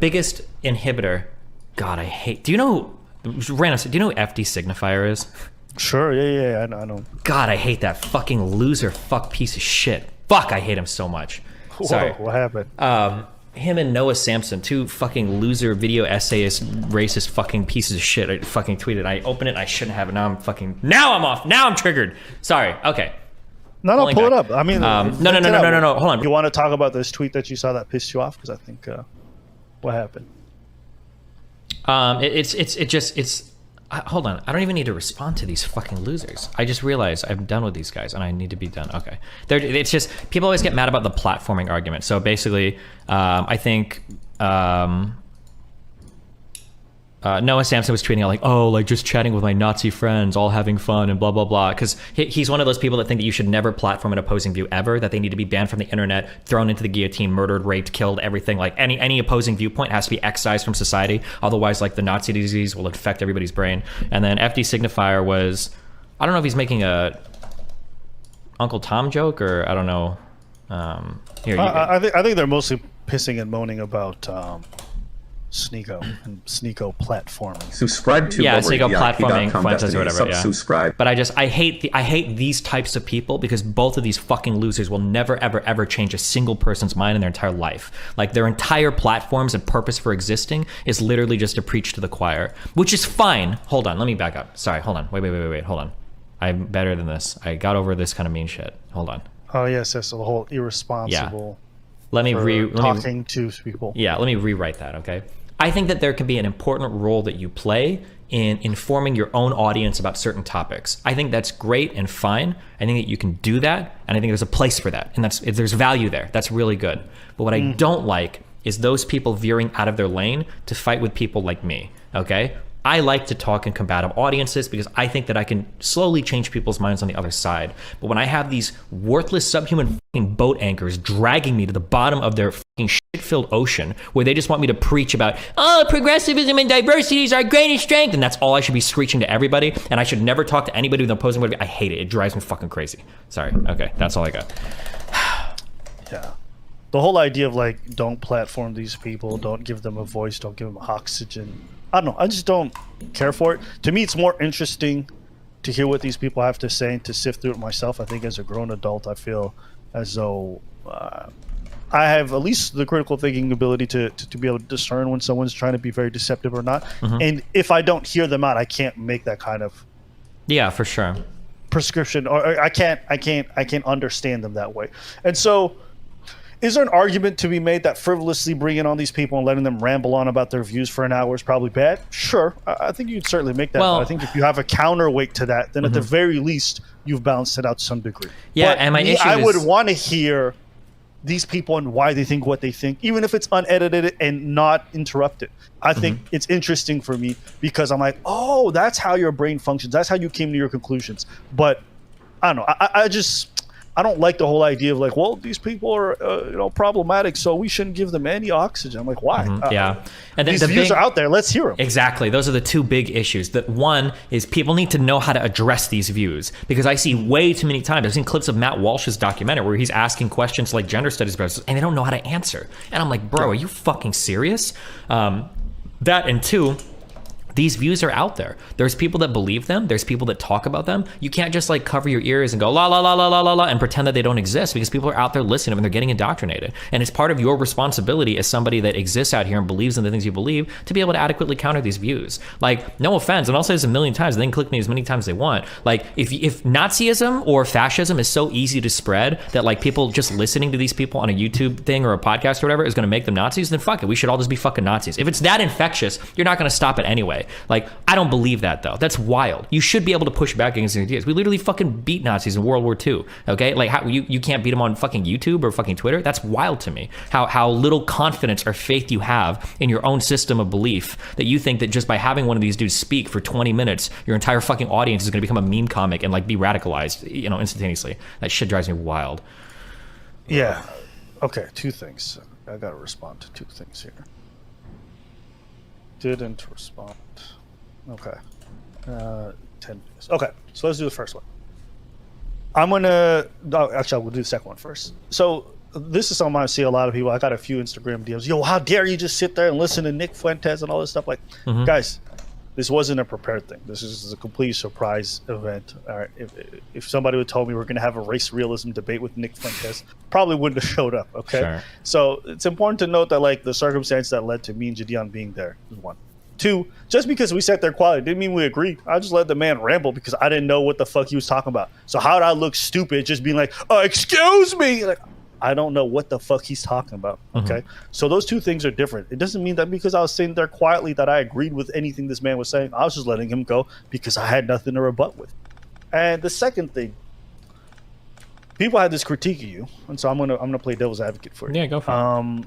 biggest inhibitor. God, I hate. Do you know? Random. Do you know who FD signifier is? Sure. Yeah. I know. God, I hate that fucking loser, fuck piece of shit. Fuck, I hate him so much. Sorry. Whoa, what happened? Him and Noah Samson, two fucking loser video essayist, racist fucking pieces of shit. I fucking tweeted. I opened it. I shouldn't have it. Now I'm off. Now I'm triggered. Sorry. Okay. No, pull it up. I mean, no. Hold on. You want to talk about this tweet that you saw that pissed you off? Because I think, what happened? Hold on. I don't even need to respond to these fucking losers. I just realized I'm done with these guys and I need to be done. Okay. It's just, people always get mad about the platforming argument. So basically, I think Noah Samson was tweeting out like, oh, like just chatting with my Nazi friends, all having fun and blah, blah, blah. Because he's one of those people that think that you should never platform an opposing view ever, that they need to be banned from the internet, thrown into the guillotine, murdered, raped, killed, everything. Like any opposing viewpoint has to be excised from society. Otherwise, like the Nazi disease will infect everybody's brain. And then FD signifier was, I don't know if he's making a Uncle Tom joke or I don't know. I think they're mostly pissing and moaning about Sneeko and Sneeko platforming. Subscribe to Sneeko platforming, Fuentes or whatever. Yeah. Subscribe. But I hate these types of people because both of these fucking losers will never ever change a single person's mind in their entire life. Like their entire platforms and purpose for existing is literally just to preach to the choir, which is fine. Hold on, let me back up. Sorry, hold on. Wait. Hold on. I'm better than this. I got over this kind of mean shit. Hold on. Oh yes, that's the whole irresponsible. Yeah. Let me talking to people. Yeah, let me rewrite that. Okay. I think that there can be an important role that you play in informing your own audience about certain topics. I think that's great and fine. I think that you can do that, and I think there's a place for that, and there's value there. That's really good. But what I don't like is those people veering out of their lane to fight with people like me, okay? I like to talk in combative audiences because I think that I can slowly change people's minds on the other side. But when I have these worthless subhuman fucking boat anchors dragging me to the bottom of their fucking shit-filled ocean where they just want me to preach about, oh, progressivism and diversity is our greatest strength, and that's all I should be screeching to everybody, and I should never talk to anybody with an opposing point of view. I hate it. It drives me fucking crazy. Sorry. Okay, that's all I got. Yeah. The whole idea of like, don't platform these people, don't give them a voice, don't give them oxygen. I don't know. I just don't care for it. To me, it's more interesting to hear what these people have to say and to sift through it myself. I think as a grown adult, I feel as though I have at least the critical thinking ability to be able to discern when someone's trying to be very deceptive or not. And if I don't hear them out, I can't make that kind of for sure prescription, or I can't understand them that way. And so, is there an argument to be made that frivolously bringing on these people and letting them ramble on about their views for an hour is probably bad? Sure. I think you'd certainly make that. Well, but I think if you have a counterweight to that, then at the very least, you've balanced it out to some degree. Yeah, but and my issue I would want to hear these people and why they think what they think, even if it's unedited and not interrupted. I think it's interesting for me because I'm like, oh, that's how your brain functions. That's how you came to your conclusions. But I don't know. I don't like the whole idea of like, well, these people are problematic, so we shouldn't give them any oxygen. I'm like, why? And these views are out there. Let's hear them. Exactly. Those are the two big issues. That one is people need to know how to address these views, because I see way too many times. I've seen clips of Matt Walsh's documentary where he's asking questions like gender studies professors, and they don't know how to answer. And I'm like, bro, are you fucking serious? That, and two, these views are out there. There's people that believe them. There's people that talk about them. You can't just like cover your ears and go la la la la la la la and pretend that they don't exist, because people are out there listening and they're getting indoctrinated. And it's part of your responsibility as somebody that exists out here and believes in the things you believe to be able to adequately counter these views. Like, no offense, and I'll say this a million times, they can click me as many times as they want. Like, if Nazism or fascism is so easy to spread that like people just listening to these people on a YouTube thing or a podcast or whatever is going to make them Nazis, then fuck it. We should all just be fucking Nazis. If it's that infectious, you're not going to stop it anyway. Like, I don't believe that, though. That's wild. You should be able to push back against these ideas. We literally fucking beat Nazis in World War II, okay? Like, how you can't beat them on fucking YouTube or fucking Twitter? That's wild to me. How little confidence or faith you have in your own system of belief that you think that just by having one of these dudes speak for 20 minutes, your entire fucking audience is going to become a meme comic and, like, be radicalized, instantaneously. That shit drives me wild. Yeah. Okay, two things. I got to respond to two things here. Didn't respond. Okay. 10 minutes. Okay, so let's do the first one. Actually, we'll do the second one first. So this is something I see a lot of people. I got a few Instagram DMs. Yo, how dare you just sit there and listen to Nick Fuentes and all this stuff? Like, guys, this wasn't a prepared thing. This is a complete surprise event. All right, if somebody would tell me we're going to have a race realism debate with Nick Fuentes, probably wouldn't have showed up. Okay, Sure. So it's important to note that like the circumstance that led to me and Gideon being there is one. Two, just because we sat there quietly didn't mean we agreed. I just let the man ramble because I didn't know what the fuck he was talking about. So how did I look stupid just being like, excuse me? Like, I don't know what the fuck he's talking about. Okay. So those two things are different. It doesn't mean that because I was sitting there quietly that I agreed with anything this man was saying. I was just letting him go because I had nothing to rebut with. And the second thing, people had this critique of you, and so I'm gonna play devil's advocate for you. Yeah, go for it.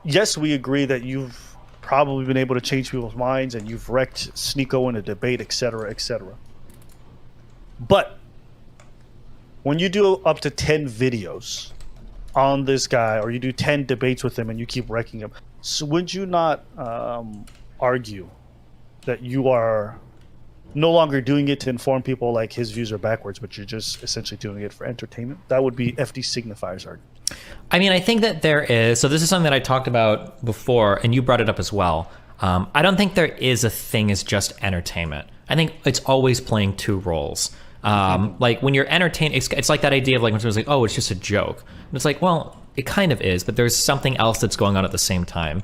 Yes, we agree that you've probably been able to change people's minds and you've wrecked Sneeko in a debate, etc., etc. But when you do up to 10 videos on this guy, or you do 10 debates with him and you keep wrecking him, so would you not argue that you are no longer doing it to inform people like his views are backwards, but you're just essentially doing it for entertainment? That would be FD Signifier's argument. I mean, I think that there is. So this is something that I talked about before, and you brought it up as well. I don't think there is a thing as just entertainment. I think it's always playing two roles. Like when you're entertained, it's like that idea of like when someone's like, oh, it's just a joke. And it's like, well, it kind of is, but there's something else that's going on at the same time.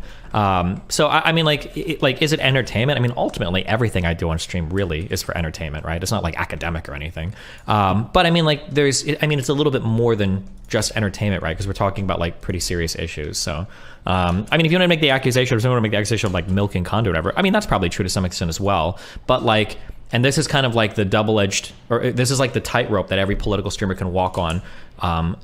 So I mean, like, is it entertainment? I mean, ultimately, everything I do on stream really is for entertainment, right? It's not like academic or anything. But I mean, like, it's a little bit more than just entertainment, right? Because we're talking about like pretty serious issues. So, I mean, if you want to make the accusation, or someone want to make the accusation of like milking content or whatever, I mean, that's probably true to some extent as well. But like, and this is kind of like the double-edged, or this is like the tightrope that every political streamer can walk on.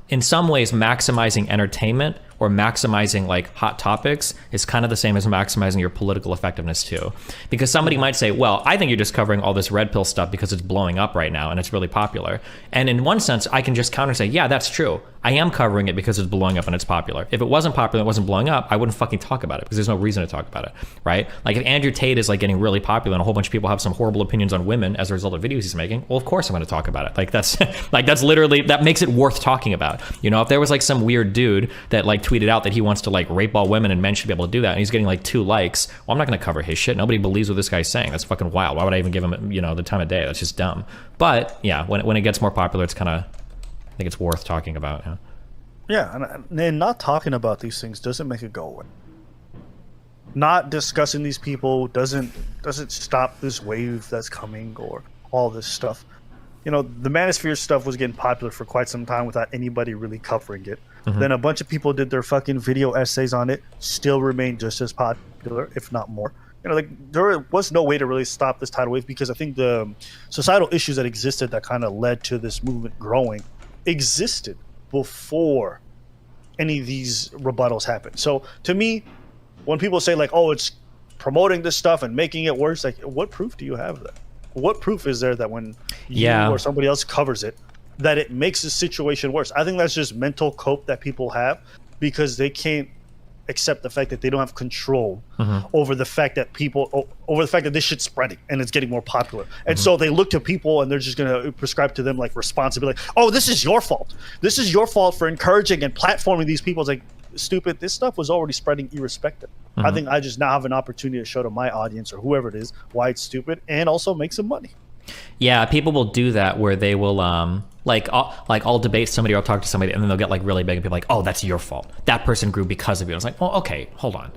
In some ways, maximizing entertainment or maximizing like hot topics is kind of the same as maximizing your political effectiveness too. Because somebody might say, well, I think you're just covering all this red pill stuff because it's blowing up right now and it's really popular. And in one sense, I can just counter and say, yeah, that's true. I am covering it because it's blowing up and it's popular. If it wasn't popular, it wasn't blowing up, I wouldn't fucking talk about it because there's no reason to talk about it, right? Like if Andrew Tate is like getting really popular and a whole bunch of people have some horrible opinions on women as a result of videos he's making, well, of course I'm going to talk about it. Like that's literally, that makes it worth talking about. You know, if there was like some weird dude that like tweeted out that he wants to like rape all women and men should be able to do that, and he's getting like 2 likes, well, I'm not going to cover his shit. Nobody believes what this guy's saying. That's fucking wild. Why would I even give him, you know, the time of day? That's just dumb. But yeah, when it gets more popular, it's kind of, I think it's worth talking about. Yeah. Yeah, and not talking about these things doesn't make it go away. Not discussing these people doesn't stop this wave that's coming or all this stuff. You know, the Manosphere stuff was getting popular for quite some time without anybody really covering it. Then a bunch of people did their fucking video essays on it, still remained just as popular, if not more. You know, like there was no way to really stop this tidal wave because I think the societal issues that existed that kind of led to this movement growing existed before any of these rebuttals happened. So to me, when people say like, oh, it's promoting this stuff and making it worse, like what proof do you have of that? What proof is there that when you or somebody else covers it, that it makes the situation worse? I think that's just mental cope that people have because they can't accept the fact that they don't have control over the fact that this shit's spreading and it's getting more popular. And so they look to people and they're just going to prescribe to them like responsibility. Oh, this is your fault. This is your fault for encouraging and platforming these people. It's like, stupid, this stuff was already spreading irrespective. I think I just now have an opportunity to show to my audience or whoever it is why it's stupid and also make some money. Yeah, people will do that where they will I'll debate somebody or I'll talk to somebody and then they'll get like really big and be like, oh, that's your fault. That person grew because of you. I was like, well, okay, hold on.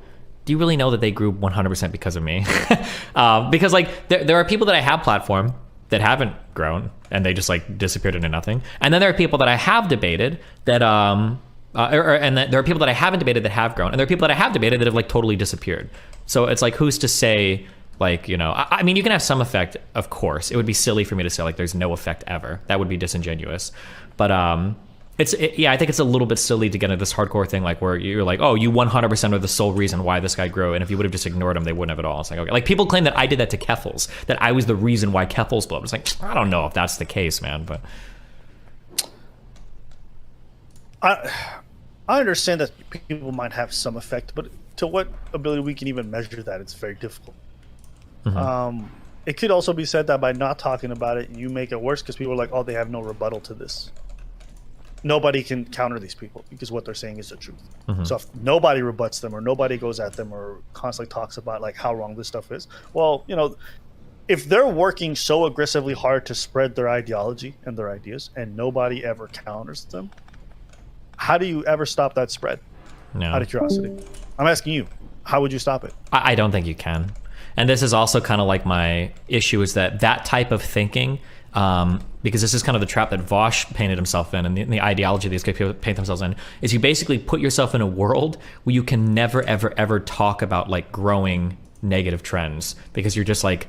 Do you really know that they grew 100% because of me? Because like there are people that I have platform that haven't grown and they just like disappeared into nothing. And then there are people that I have debated that and there are people that I haven't debated that have grown, and there are people that I have debated that have like totally disappeared. So it's like, who's to say, like, you know, I mean, you can have some effect, of course. It would be silly for me to say like there's no effect ever. That would be disingenuous. But I think it's a little bit silly to get into this hardcore thing, like where you're like, oh, you 100% are the sole reason why this guy grew, and if you would have just ignored him, they wouldn't have at all. It's like, okay, like people claim that I did that to Keffels, that I was the reason why Keffels blew up. It's like, I don't know if that's the case, man, but I understand that people might have some effect, but to what ability we can even measure that, it's very difficult. It could also be said that by not talking about it, you make it worse because people are like, oh, they have no rebuttal to this. nobody can counter these people because what they're saying is the truth. So if nobody rebuts them or nobody goes at them or constantly talks about like how wrong this stuff is, well, if they're working so aggressively hard to spread their ideology and their ideas and nobody ever counters them, how do you ever stop that spread? No. Out of curiosity. I'm asking you, how would you stop it? I don't think you can. And this is also kind of like my issue is that type of thinking, because this is kind of the trap that Vosh painted himself in, and the ideology these people paint themselves in, is you basically put yourself in a world where you can never, ever, ever talk about like growing negative trends because you're just like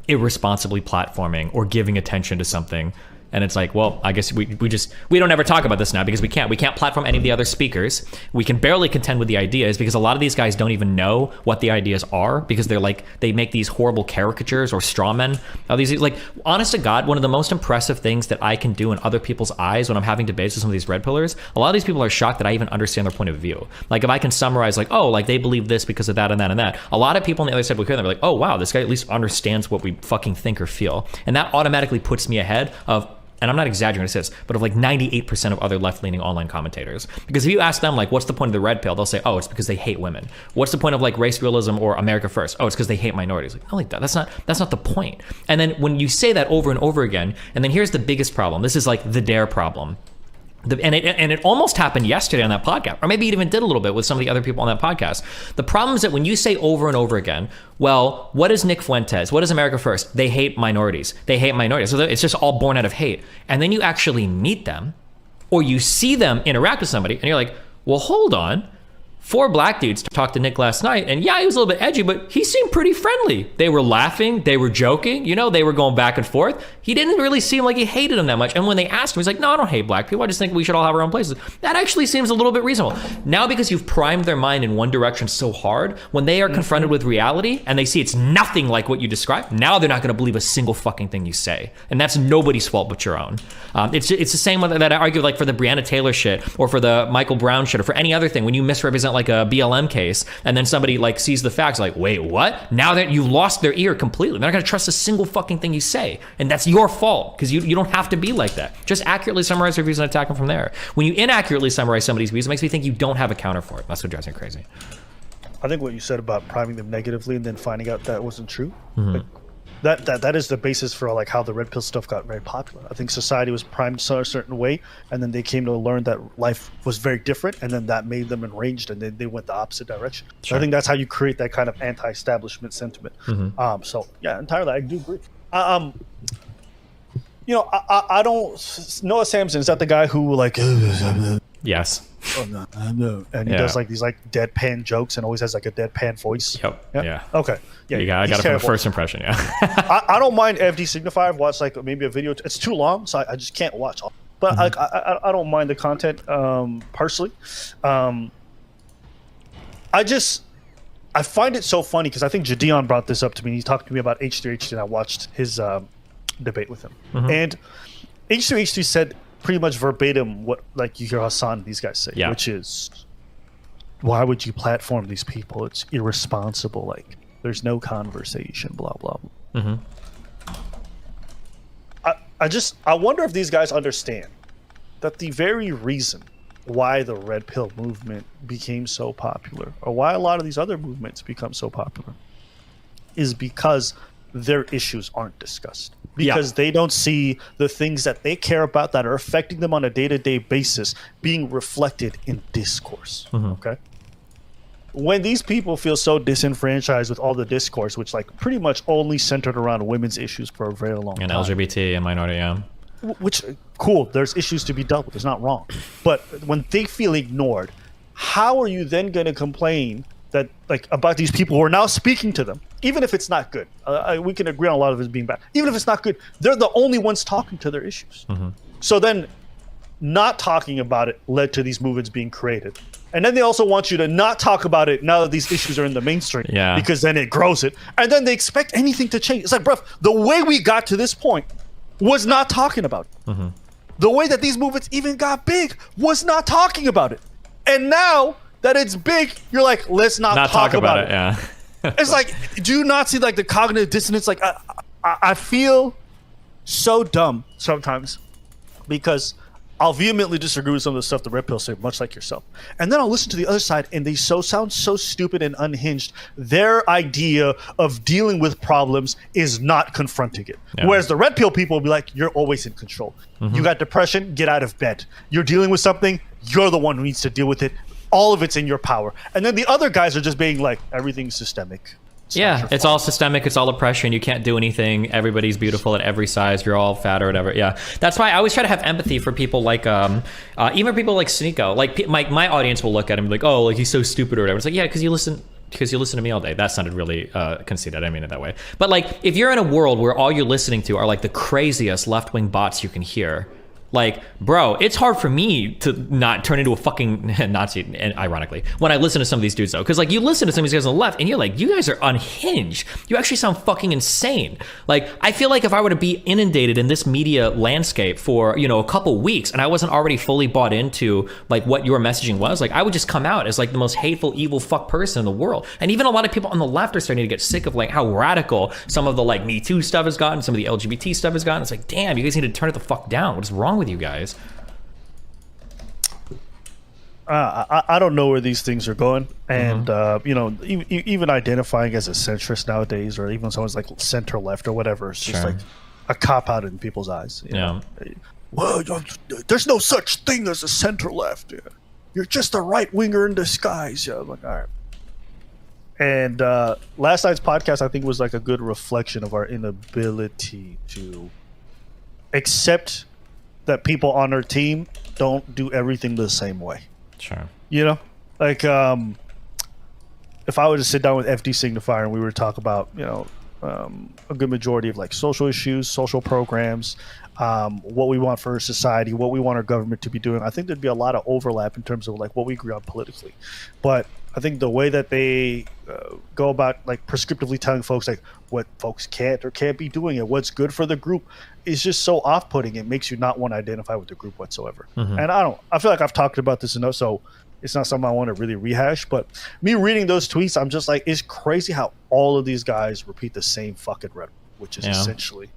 irresponsibly platforming or giving attention to something. And it's like, well, I guess we don't ever talk about this now because we can't platform any of the other speakers. We can barely contend with the ideas because a lot of these guys don't even know what the ideas are because they make these horrible caricatures or straw men of these. Like, honest to God, one of the most impressive things that I can do in other people's eyes when I'm having debates with some of these red pillars, a lot of these people are shocked that I even understand their point of view. Like, if I can summarize like, oh, like they believe this because of that and that and that, a lot of people on the other side will hear them, they're like, oh wow, this guy at least understands what we fucking think or feel. And that automatically puts me ahead of, and I'm not exaggerating when I say this, but of like 98% of other left-leaning online commentators. Because if you ask them, like, what's the point of the red pill? They'll say, oh, it's because they hate women. What's the point of like race realism or America First? Oh, it's because they hate minorities. Like, no, like that's not the point. And then when you say that over and over again, and then here's the biggest problem. This is like the dare problem. And it almost happened yesterday on that podcast, or maybe it even did a little bit with some of the other people on that podcast. The problem is that when you say over and over again, well, what is Nick Fuentes? What is America First? They hate minorities. They hate minorities. So it's just all born out of hate. And then you actually meet them or you see them interact with somebody and you're like, well, hold on. 4 black dudes talked to Nick last night, and yeah, he was a little bit edgy, but he seemed pretty friendly. They were laughing, they were joking, they were going back and forth. He didn't really seem like he hated them that much. And when they asked him, he's like, no, I don't hate black people. I just think we should all have our own places. That actually seems a little bit reasonable. Now, because you've primed their mind in one direction so hard, when they are confronted with reality and they see it's nothing like what you described, now they're not going to believe a single fucking thing you say. And that's nobody's fault but your own. It's the same one that I argue like for the Breonna Taylor shit or for the Michael Brown shit or for any other thing. When you misrepresent like a BLM case and then somebody like sees the facts like, wait, what? Now that you've lost their ear completely, they're not going to trust a single fucking thing you say. And that's your fault because you don't have to be like that. Just accurately summarize their views and attack them from there. When you inaccurately summarize somebody's views, it makes me think you don't have a counter for it. That's what drives me crazy. I think what you said about priming them negatively and then finding out that wasn't true, like, that is the basis for like how the red pill stuff got very popular. I think society was primed a certain way, and then they came to learn that life was very different, and then that made them enraged, and then they went the opposite direction. Sure. So I think that's how you create that kind of anti-establishment sentiment. So yeah, entirely, I do agree. I don't. Noah Samson, is that the guy who like? Yes. Oh, no. And he does like these like deadpan jokes and always has like a deadpan voice. Yep. Yeah. Okay. Yeah. I got it from the first impression. Yeah. I don't mind FD Signifier. I've watched like maybe a video. It's too long, so I just can't watch all. But I don't mind the content personally. I find it so funny because I think Jadeon brought this up to me. He talked to me about H3H3 and I watched his debate with him. And H3H3 said pretty much verbatim what like you hear Hassan and these guys say, which is, why would you platform these people? It's irresponsible. Like there's no conversation, blah, blah, blah. I wonder if these guys understand that the very reason why the red pill movement became so popular or why a lot of these other movements become so popular is because their issues aren't discussed. Because they don't see the things that they care about that are affecting them on a day-to-day basis being reflected in discourse. Okay. When these people feel so disenfranchised with all the discourse, which like pretty much only centered around women's issues for a very long time. And LGBT and minority, Which, cool, there's issues to be dealt with. It's not wrong. But when they feel ignored, how are you then going to complain that like about these people who are now speaking to them, even if it's not good? We can agree on a lot of it being bad. Even if it's not good, they're the only ones talking to their issues. So then not talking about it led to these movements being created. And then they also want you to not talk about it now that these issues are in the mainstream, because then it grows it. And then they expect anything to change. It's like, bruv, the way we got to this point was not talking about it. The way that these movements even got big was not talking about it. And now that it's big, you're like, let's not talk about it. Yeah. It's like, do you not see like the cognitive dissonance? Like, I feel so dumb sometimes because I'll vehemently disagree with some of the stuff the red pill say, much like yourself. And then I'll listen to the other side, and they sound so stupid and unhinged. Their idea of dealing with problems is not confronting it. Yeah. Whereas the red pill people will be like, you're always in control. You got depression, get out of bed. You're dealing with something, you're the one who needs to deal with it. All of it's in your power. And then the other guys are just being like, everything's systemic. It's all systemic. It's all oppression. You can't do anything. Everybody's beautiful at every size. You're all fat or whatever. Yeah, that's why I always try to have empathy for people like, even people like Sneeko. Like my audience will look at him and be like, oh, like he's so stupid or whatever. It's like, yeah, because you listen to me all day. That sounded really conceited. I didn't mean it that way. But like, if you're in a world where all you're listening to are like the craziest left-wing bots you can hear, like, bro, it's hard for me to not turn into a fucking Nazi, and ironically, when I listen to some of these dudes, though. Because, like, you listen to some of these guys on the left, and you're like, you guys are unhinged. You actually sound fucking insane. Like, I feel like if I were to be inundated in this media landscape for, a couple weeks, and I wasn't already fully bought into, like, what your messaging was, like, I would just come out as, like, the most hateful, evil fuck person in the world. And even a lot of people on the left are starting to get sick of, like, how radical some of the, like, Me Too stuff has gotten, some of the LGBT stuff has gotten. It's like, damn, you guys need to turn it the fuck down. What is wrong with you guys? I don't know where these things are going, and even identifying as a centrist nowadays, or even someone's like center left or whatever, it's just like a cop out in people's eyes. You know? Well, there's no such thing as a center left. You're just a right winger in disguise. I'm like, all right. And last night's podcast, I think, was like a good reflection of our inability to accept that people on our team don't do everything the same way. Sure. Like if I were to sit down with FD Signifier and we were to talk about, a good majority of like social issues, social programs, what we want for our society, what we want our government to be doing, I think there'd be a lot of overlap in terms of like what we agree on politically. But I think the way that they go about like prescriptively telling folks like what folks can't or can't be doing and what's good for the group is just so off-putting. It makes you not want to identify with the group whatsoever. And I feel like I've talked about this enough, so it's not something I want to really rehash. But me reading those tweets, I'm just like, it's crazy how all of these guys repeat the same fucking rhetoric, which is essentially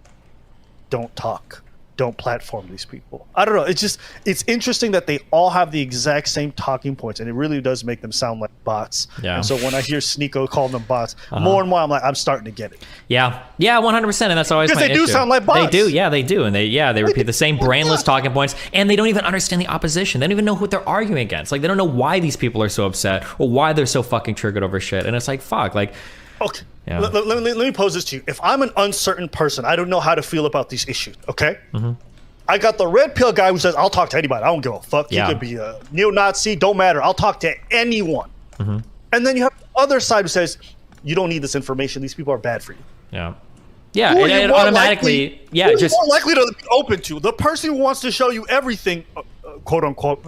don't talk. Don't platform these people. I don't know. It's interesting that they all have the exact same talking points, and it really does make them sound like bots. Yeah. And so when I hear Sneeko call them bots, more and more I'm like, I'm starting to get it. Yeah. Yeah, 100%. And that's always my issue. Because they do sound like bots. They do. Yeah, they do. And they repeat the same brainless talking points, and they don't even understand the opposition. They don't even know what they're arguing against. Like, they don't know why these people are so upset or why they're so fucking triggered over shit. And it's like, fuck. Like, okay. Yeah. Let me pose this to you. If I'm an uncertain person, I don't know how to feel about these issues, okay? I got the red pill guy who says, I'll talk to anybody. I don't give a fuck. You could be a neo-Nazi. Don't matter. I'll talk to anyone. And then you have the other side who says, you don't need this information. These people are bad for you. Yeah. Yeah, and automatically, just more likely to be open to the person who wants to show you everything, quote unquote,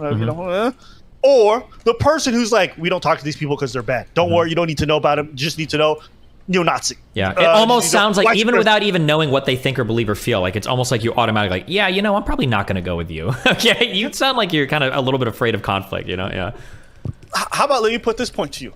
or the person who's like, we don't talk to these people because they're bad. Don't worry, you don't need to know about them. You just need to know neo-Nazi. Yeah, it almost sounds like, even without even knowing what they think or believe or feel, like it's almost like you automatically like, yeah, I'm probably not going to go with you. Okay, you sound like you're kind of a little bit afraid of conflict, Yeah. How about, let me put this point to you.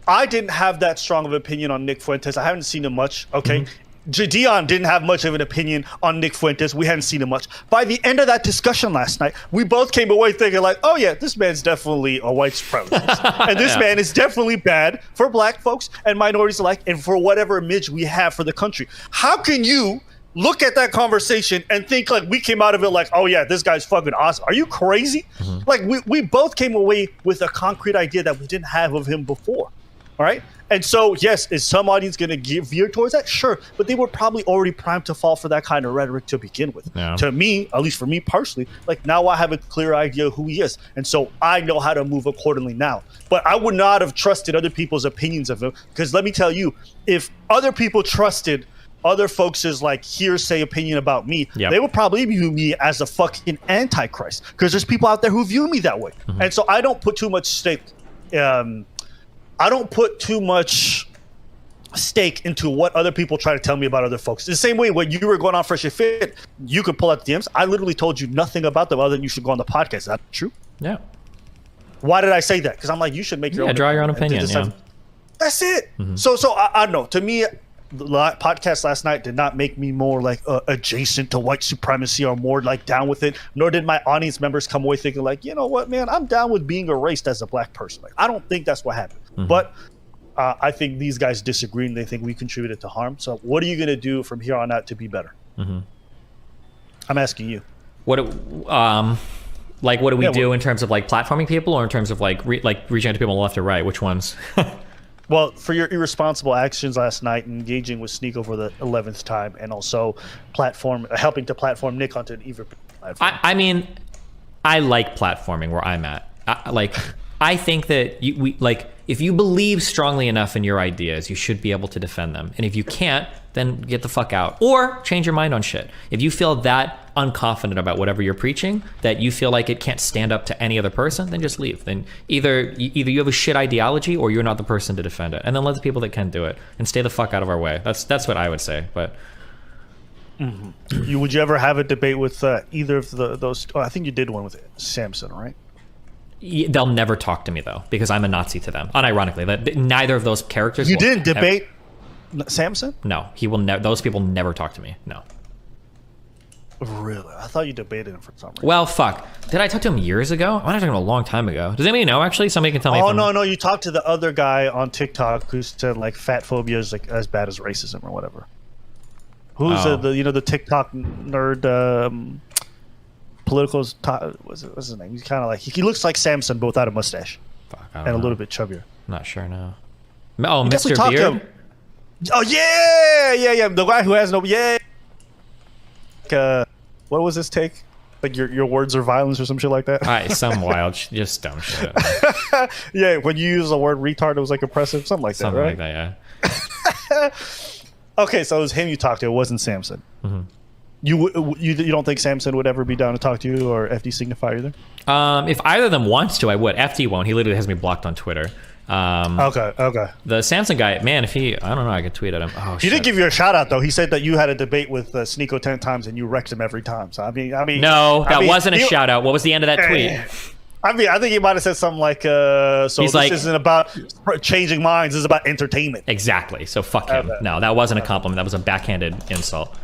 I didn't have that strong of an opinion on Nick Fuentes. I haven't seen him much, okay? Dion didn't have much of an opinion on Nick Fuentes. We hadn't seen him much. By the end of that discussion last night, we both came away thinking like, oh yeah, this man's definitely a white supremacist. And this man is definitely bad for black folks and minorities alike and for whatever image we have for the country. How can you look at that conversation and think like we came out of it like, oh yeah, this guy's fucking awesome? Are you crazy? Like we both came away with a concrete idea that we didn't have of him before. All right. And so, yes, is some audience going to veer towards that? Sure. But they were probably already primed to fall for that kind of rhetoric to begin with. Yeah. To me, at least for me personally, like now I have a clear idea of who he is. And so I know how to move accordingly now. But I would not have trusted other people's opinions of him. Because let me tell you, if other people trusted other folks' like hearsay opinion about me, they would probably view me as a fucking antichrist. Because there's people out there who view me that way. And so I don't put too much stake into what other people try to tell me about other folks. The same way when you were going on Fresh and Fit, you could pull out the DMs. I literally told you nothing about them other than you should go on the podcast. Is that true? Yeah. Why did I say that? Because I'm like, you should make your own. Draw your own opinion. That's it. So I don't know. To me, the podcast last night did not make me more like adjacent to white supremacy or more like down with it. Nor did my audience members come away thinking like, you know what, man, I'm down with being erased as a black person. Like, I don't think that's what happened. But I think these guys disagree and they think we contributed to harm. So what are you going to do from here on out to be better? I'm asking you. What do we do in terms of like platforming people, or in terms of like reaching out to people on the left or right? Which ones? Well, for your irresponsible actions last night, engaging with Sneak over the 11th time, and also helping to platform Nick onto an even platform. I mean, I like platforming where I'm at. I think that if you believe strongly enough in your ideas, you should be able to defend them. And if you can't, then get the fuck out or change your mind on shit. If you feel that unconfident about whatever you're preaching, that you feel like it can't stand up to any other person, then just leave. Then either you have a shit ideology or you're not the person to defend it. And then let the people that can do it and stay the fuck out of our way. That's what I would say. But would you ever have a debate with either of those? Oh, I think you did one with Samson, right? They'll never talk to me though, because I'm a Nazi to them. Unironically, that neither of those characters. You didn't debate Samson? No, he will. Those people never talk to me. No. Really? I thought you debated him for some reason. Well, fuck. Did I talk to him years ago? I might have talked to him a long time ago. Does anybody know? Actually, somebody can tell me. Oh no, you talked to the other guy on TikTok who said like fat phobia is like as bad as racism or whatever. Who's the TikTok nerd? Political's what's his name? He's kind of like he looks like Samson, both out of mustache and a little bit chubbier. I'm not sure now. Oh, Mr. Beard. Oh yeah. The guy who has no what was his take? Like your words are violence or some shit like that. Some wild, just dumb shit. Yeah, when you use the word retard, it was like oppressive, something like that, right? Something like that, yeah. Okay, so it was him you talked to. It wasn't Samson. You don't think Samson would ever be down to talk to you, or FD Signifier either? If either of them wants to, I would. FD won't. He literally has me blocked on Twitter. Okay. The Samson guy, man, I don't know, I could tweet at him. Oh, he did give you a shout out though. He said that you had a debate with Sneeko 10 times and you wrecked him every time. So I mean, no, that wasn't a shout out. What was the end of that tweet? I think he might have said something like, this isn't about changing minds. This is about entertainment. Exactly. So fuck him. Okay. No, that wasn't a compliment. That was a backhanded insult.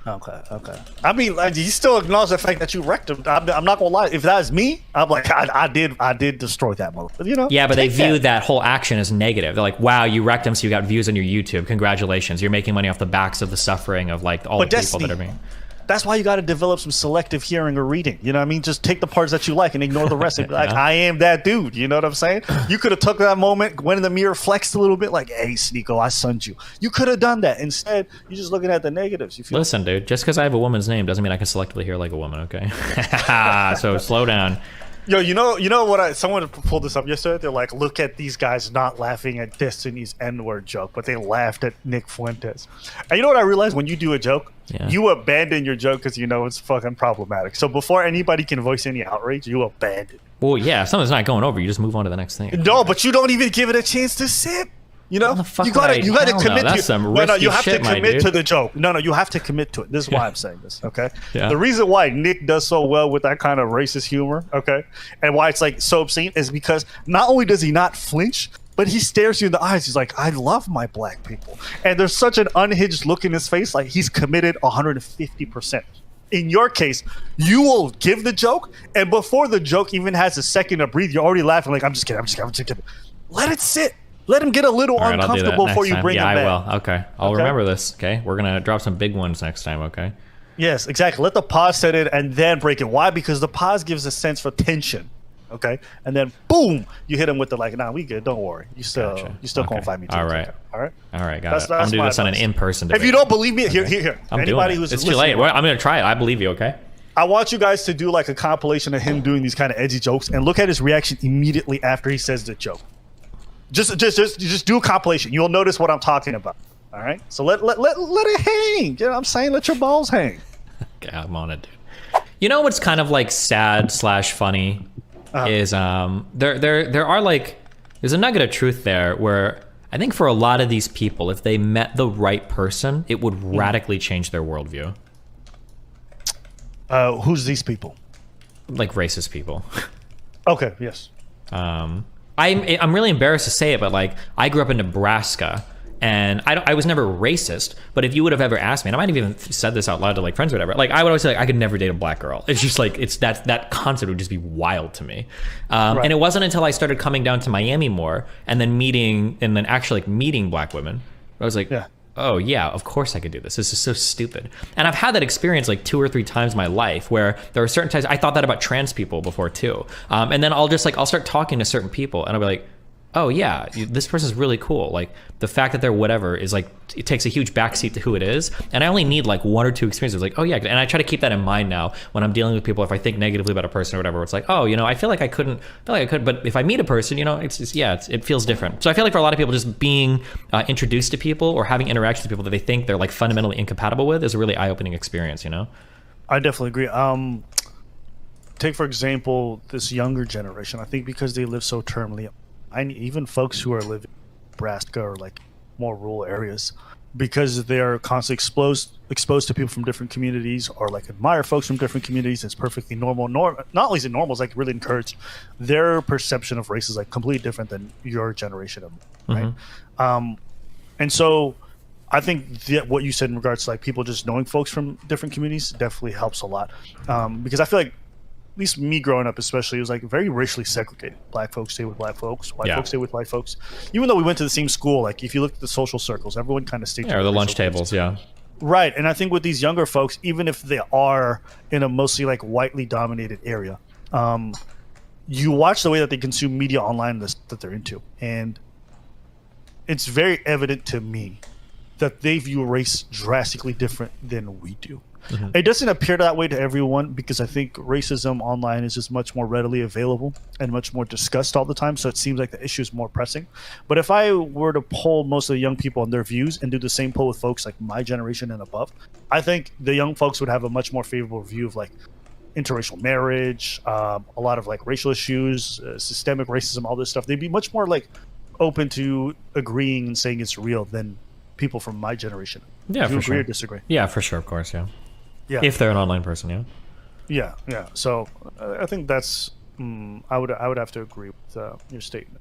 Okay. I mean, you still acknowledge the fact that you wrecked him. I'm not gonna lie. If that's me, I'm like, I did destroy that motherfucker. You know? Yeah, but they view that whole action as negative. They're like, wow, you wrecked him, so you got views on your YouTube. Congratulations, you're making money off the backs of the suffering of like all the people that are being. That's why you got to develop some selective hearing or reading. You know what I mean? Just take the parts that you like and ignore the rest. And be like, I am that dude. You know what I'm saying? You could have took that moment, went in the mirror, flexed a little bit, like, hey, Sneeko, I sunned you. You could have done that. Instead, you're just looking at the negatives. You feel Listen, dude, just because I have a woman's name doesn't mean I can selectively hear like a woman, okay? So slow down. Yo, you know what? Someone pulled this up yesterday. They're like, look at these guys not laughing at Destiny's N-word joke, but they laughed at Nick Fuentes. And you know what I realized? When you do a joke, you abandon your joke because you know it's fucking problematic. So before anybody can voice any outrage, you abandon. Well, yeah, if something's not going over, you just move on to the next thing. No, but you don't even give it a chance to sit. You know, you gotta commit to it. You have to commit to the joke. No, you have to commit to it. This is why I'm saying this, okay? Yeah. The reason why Nick does so well with that kind of racist humor, okay, and why it's like so obscene is because not only does he not flinch, but he stares you in the eyes. He's like, I love my black people. And there's such an unhinged look in his face, like he's committed 150%. In your case, you will give the joke, and before the joke even has a second to breathe, you're already laughing like, I'm just kidding. Let it sit. Let him get a little uncomfortable before you bring him back. Yeah, I will. Okay. I'll remember this. Okay. We're going to drop some big ones next time. Okay. Yes, exactly. Let the pause set in and then break it. Why? Because the pause gives a sense for tension. Okay. And then boom, you hit him with the like, nah, we good. Don't worry. You still gonna invite me to All right. Okay. All right. All right. Got it. I'm going to do this on an in-person debate. If you don't believe me, here. I'm doing it. It's too late. Well, I'm going to try it. I believe you. Okay. I want you guys to do like a compilation of him doing these kind of edgy jokes and look at his reaction immediately after he says the joke. Just do a compilation. You'll notice what I'm talking about. All right. So let it hang. You know what I'm saying? Let your balls hang. Okay, I'm on it, dude. You know what's kind of like sad / funny is there are like there's a nugget of truth there where I think for a lot of these people, if they met the right person, it would radically change their worldview. Who's these people? Like racist people. Okay. Yes. I'm really embarrassed to say it, but like I grew up in Nebraska, And I was never racist, but if you would have ever asked me, and I might have even said this out loud to like friends or whatever, like I would always say like, I could never date a black girl. It's just like, it's that concept would just be wild to me. Right. And it wasn't until I started coming down to Miami more and then actually like meeting black women, I was like, Yeah. oh yeah, of course I could do this. This is so stupid. And I've had that experience like 2 or 3 times in my life where there are certain times I thought that about trans people before too. And then I'll start talking to certain people and I'll be like, oh yeah, this person's really cool. Like the fact that they're whatever is like, it takes a huge backseat to who it is. And I only need like 1 or 2 experiences. Like, oh yeah. And I try to keep that in mind now when I'm dealing with people. If I think negatively about a person or whatever, it's like, oh, I feel like I could, but if I meet a person, it feels different. So I feel like for a lot of people, just being introduced to people or having interactions with people that they think they're like fundamentally incompatible with is a really eye-opening experience, I definitely agree. Take for example this younger generation. I think because they live so terminally, even folks who are living in Nebraska or like more rural areas, because they are constantly exposed to people from different communities or like admire folks from different communities. It's perfectly normal. Not only is it normal, it's like really encouraged. Their perception of race is like completely different than your generation of, right? And so I think that what you said in regards to like people just knowing folks from different communities definitely helps a lot. Because I feel like, at least me growing up especially, it was like very racially segregated. Black folks stay with black folks, white folks stay with white folks. Even though we went to the same school, like if you look at the social circles, everyone kind of stayed or the lunch tables, right. And I think with these younger folks, even if they are in a mostly like whitely dominated area, you watch the way that they consume media online that they're into, and it's very evident to me that they view race drastically different than we do. It doesn't appear that way to everyone because I think racism online is just much more readily available and much more discussed all the time. So it seems like the issue is more pressing. But if I were to poll most of the young people on their views and do the same poll with folks like my generation and above, I think the young folks would have a much more favorable view of like interracial marriage, a lot of like racial issues, systemic racism, all this stuff. They'd be much more like open to agreeing and saying it's real than people from my generation. Yeah, do you for agree sure. or disagree? Yeah, for sure, of course, yeah. Yeah. If they're an online person, Yeah. So I think that's I would have to agree with your statement.